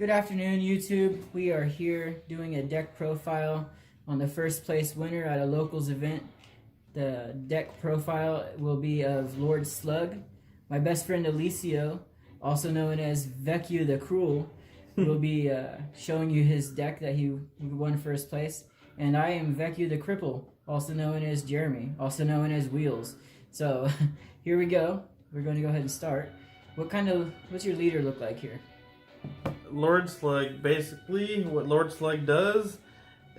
Good afternoon, YouTube. We are here doing a deck profile on the first place winner at a locals event. The deck profile will be of Lord Slug. My best friend Alicio, also known as Vecchio the Cruel, will be showing you his deck that he won first place. And I am Vecchio the Cripple, also known as Jeremy, also known as Wheels. So here we go. We're going to go ahead and start. What's your leader look like here? Lord Slug, basically what Lord Slug does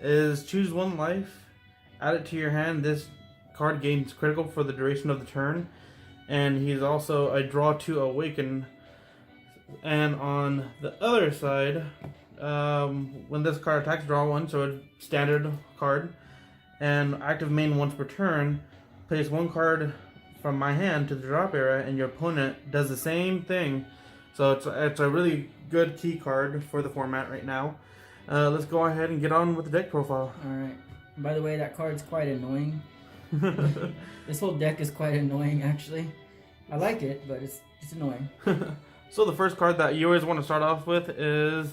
is choose one life, add it to your hand. This card gains critical for the duration of the turn, and he's also a draw to awaken. And on the other side, when this card attacks, draw one, so a standard card, and active main once per turn, place one card from my hand to the drop area, and your opponent does the same thing. So it's a really good key card for the format right now. Let's go ahead and get on with the deck profile. Alright. By the way, that card's quite annoying. This whole deck is quite annoying, actually. I like it, but it's annoying. So the first card that you always want to start off with is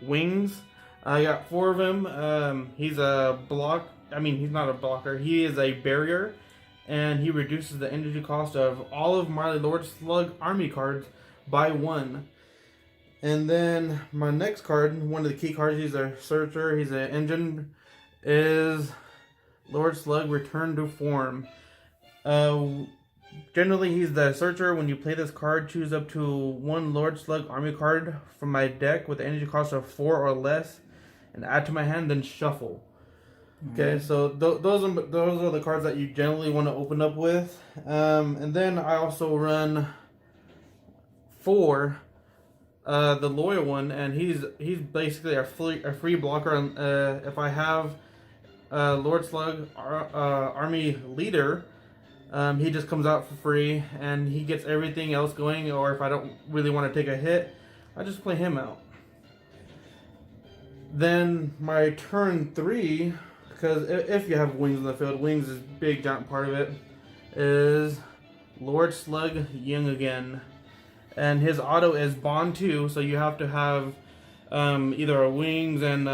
Wings. I got 4 of him. He's a block. I mean, he's not a blocker. He is a barrier, and he reduces the energy cost of all of my Lord Slug army cards by 1. And then my next card, one of the key cards, he's a searcher, he's an engine, is Lord Slug Return to Form. Generally he's the searcher. When you play this card, choose up to 1 Lord Slug army card from my deck with the energy cost of 4 or less and add to my hand, then shuffle. Okay, so those are the cards that you generally want to open up with. And then I also run 4, the loyal one, and he's basically a free blocker. And if I have Lord Slug army leader, he just comes out for free and he gets everything else going. Or if I don't really want to take a hit, I just play him out. Then my turn 3, because if you have Wings in the field, Wings is a big giant part of it, is Lord Slug Young again. And his auto is Bond 2, so you have to have either a Wings and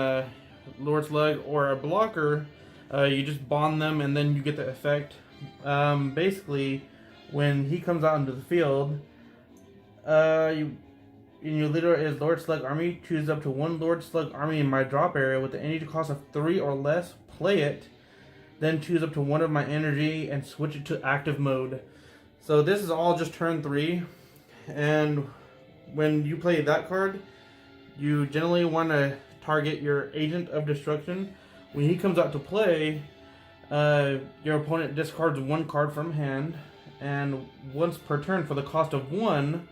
Lord Slug or a blocker. You just bond them and then you get the effect. Basically, when he comes out into the field, in your leader is Lord Slug Army. Choose up to 1 Lord Slug Army in my drop area with the energy cost of 3 or less. Play it. Then choose up to 1 of my energy and switch it to active mode. So this is all just turn 3. And when you play that card, you generally want to target your Agent of Destruction. When he comes out to play, your opponent discards 1 card from hand, and once per turn for the cost of 1,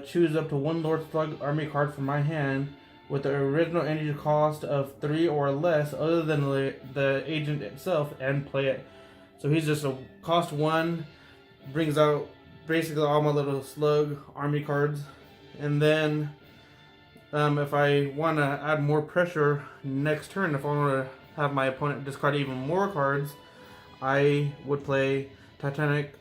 choose up to 1 Lord Slug army card from my hand with the original energy cost of 3 or less other than the agent itself, and play it. So he's just a cost 1, brings out basically all my little Slug army cards. And then if I want to add more pressure next turn, if I want to have my opponent discard even more cards, I would play Titanic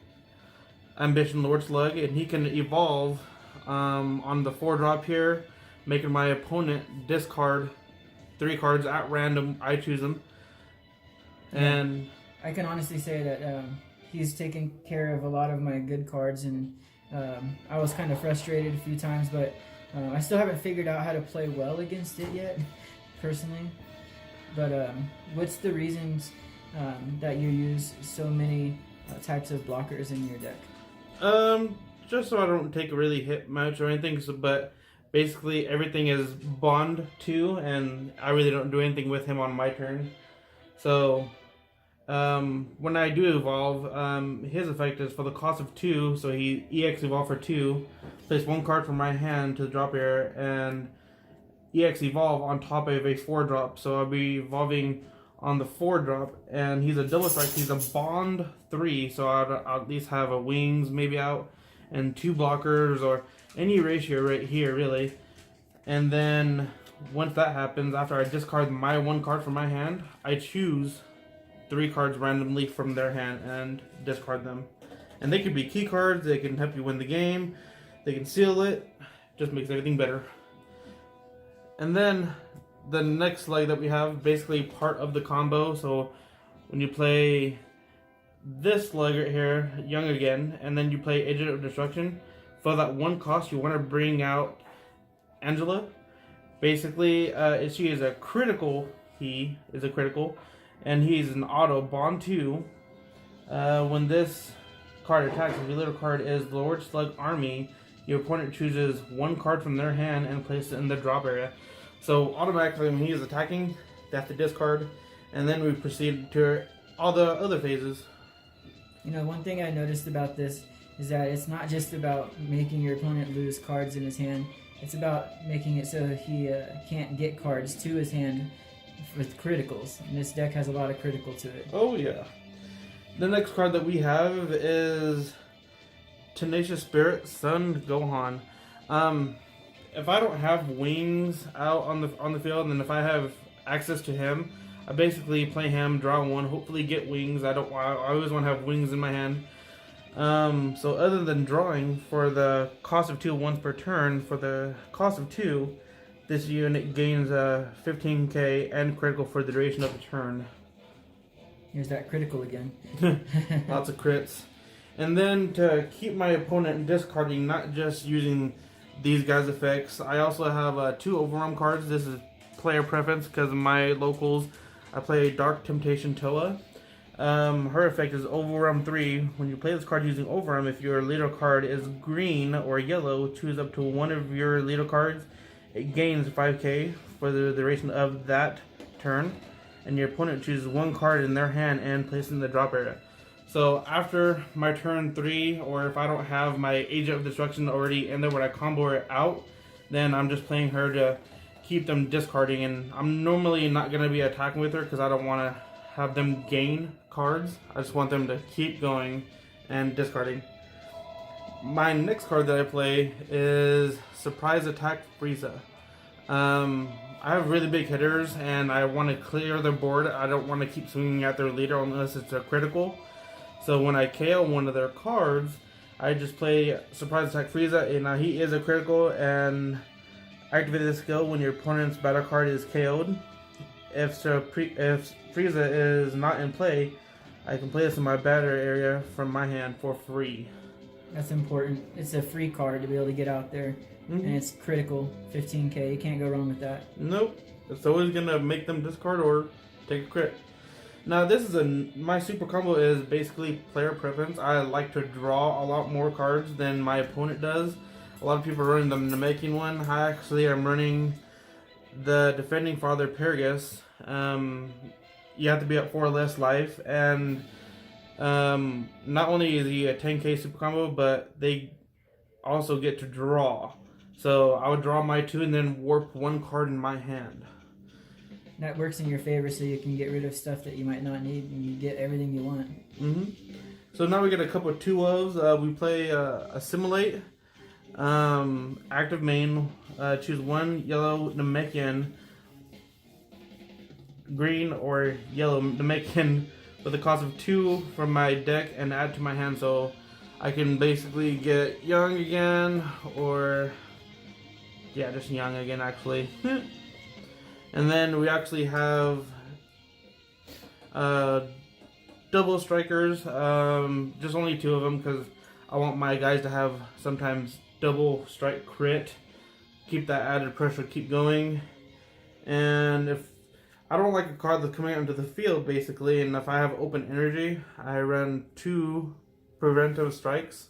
Ambition Lord Slug, and he can evolve on the 4 drop here, making my opponent discard 3 cards at random. I choose them. And I can honestly say that he's taken care of a lot of my good cards, and I was kind of frustrated a few times, but I still haven't figured out how to play well against it yet, personally. But what's the reasons that you use so many types of blockers in your deck? Just so I don't take a really hit much or anything, but basically everything is Bond 2, and I really don't do anything with him on my turn. So when I do evolve, his effect is for the cost of 2, so he EX evolve for 2, place 1 card from my hand to the drop area, and EX evolve on top of a 4 drop. So I'll be evolving on the 4 drop, and he's a double strike. He's a Bond 3, so I'll at least have a Wings maybe out and 2 blockers, or any ratio right here really. And then once that happens, after I discard my 1 card from my hand, I choose 3 cards randomly from their hand and discard them. And they could be key cards, they can help you win the game, they can seal it, just makes everything better. And then the next leg that we have, basically part of the combo. So when you play this slug right here, Young Again, and then you play Agent of Destruction, for that one cost, you want to bring out Angela. Basically, she is a critical. He is a critical, and he's an auto bond 2. When this card attacks, if your little card is Lord Slug Army, your opponent chooses one card from their hand and places it in the drop area. So automatically, when he is attacking, they have to discard, and then we proceed to all the other phases. You know, one thing I noticed about this is that it's not just about making your opponent lose cards in his hand. It's about making it so he can't get cards to his hand with criticals. And this deck has a lot of critical to it. Oh yeah. The next card that we have is Tenacious Spirit, Sun Gohan. If I don't have wings out on the field, and if I have access to him, I basically play him, draw one, hopefully get wings. I always want to have wings in my hand. So other than drawing, for the cost of 2 once per turn, for the cost of 2, this unit gains 15k and critical for the duration of the turn. Here's that critical again. Lots of crits. And then to keep my opponent discarding, not just using these guys' effects, I also have 2 overrun cards. This is player preference because of my locals. I play Dark Temptation Toa. Her effect is Overrun 3. When you play this card using Overrun, if your leader card is green or yellow, choose up to one of your leader cards. It gains 5k for the duration of that turn. And your opponent chooses one card in their hand and places it in the drop area. So after my turn 3, or if I don't have my Agent of Destruction already in there when I combo it out, then I'm just playing her to keep them discarding. And I'm normally not going to be attacking with her because I don't want to have them gain cards. I just want them to keep going and discarding. My next card that I play is Surprise Attack Frieza. I have really big hitters and I want to clear their board. I don't want to keep swinging at their leader unless it's a critical. So when I KO one of their cards, I just play Surprise Attack Frieza, and he is a critical, and activate this skill when your opponent's battle card is KO'd. If Frieza is not in play, I can play this in my battle area from my hand for free. That's important. It's a free card to be able to get out there, and it's critical, 15k. You can't go wrong with that. Nope. It's always going to make them discard or take a crit. Now this is my super combo is basically player preference. I like to draw a lot more cards than my opponent does. A lot of people are running the Namekian one. I actually am running the Defending Father Paragus. You have to be at 4 less life, and not only is he a 10k super combo, but they also get to draw. So I would draw my 2 and then warp 1 card in my hand. That works in your favor, so you can get rid of stuff that you might not need, and you get everything you want. So now we get a couple of 2-ofs. We play Assimilate. Active main. Choose 1 yellow Namekian, green or yellow Namekian with a cost of 2 from my deck and add to my hand, so I can basically get Young Again, or yeah, just Young Again actually. And then we actually have double strikers, just only 2 of them because I want my guys to have sometimes double strike crit, keep that added pressure, keep going. And if I don't like a card that's coming out into the field basically, and if I have open energy, I run 2 preventive strikes.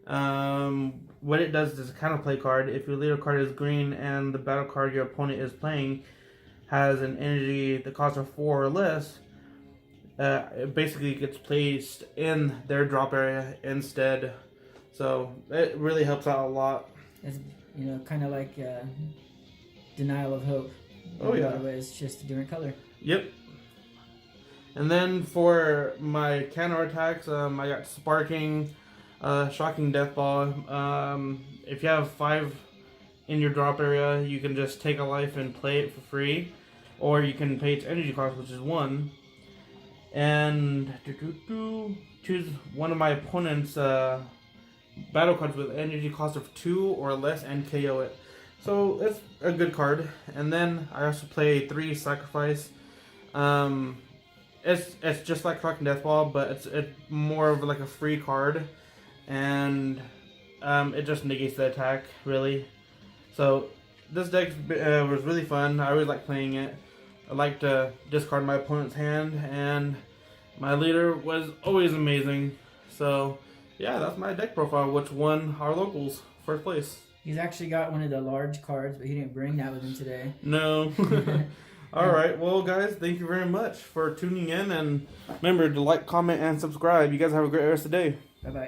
What it does is a kind of play card. If your leader card is green and the battle card your opponent is playing has an energy that costs 4 or less, it basically gets placed in their drop area instead. So it really helps out a lot. It's, you know, kind of like Denial of Hope. Oh yeah. In a lot of ways, just a different color. Yep. And then for my counter attacks, I got Sparking, Shocking Death Ball. If you have 5 in your drop area, you can just take a life and play it for free, or you can pay its energy cost, which is 1, and choose one of my opponent's battle cards with energy cost of 2 or less and KO it. So it's a good card. And then I also play 3 Sacrifice. It's just like Clock and Death Ball, but it's more of like a free card, and it just negates the attack really. So this deck was really fun. I always like playing it. I like to discard my opponent's hand, and my leader was always amazing. So yeah, that's my deck profile, which won our locals first place. He's actually got one of the large cards, but he didn't bring that with him today. No. All right. Well, guys, thank you very much for tuning in. And remember to like, comment, and subscribe. You guys have a great rest of the day. Bye-bye.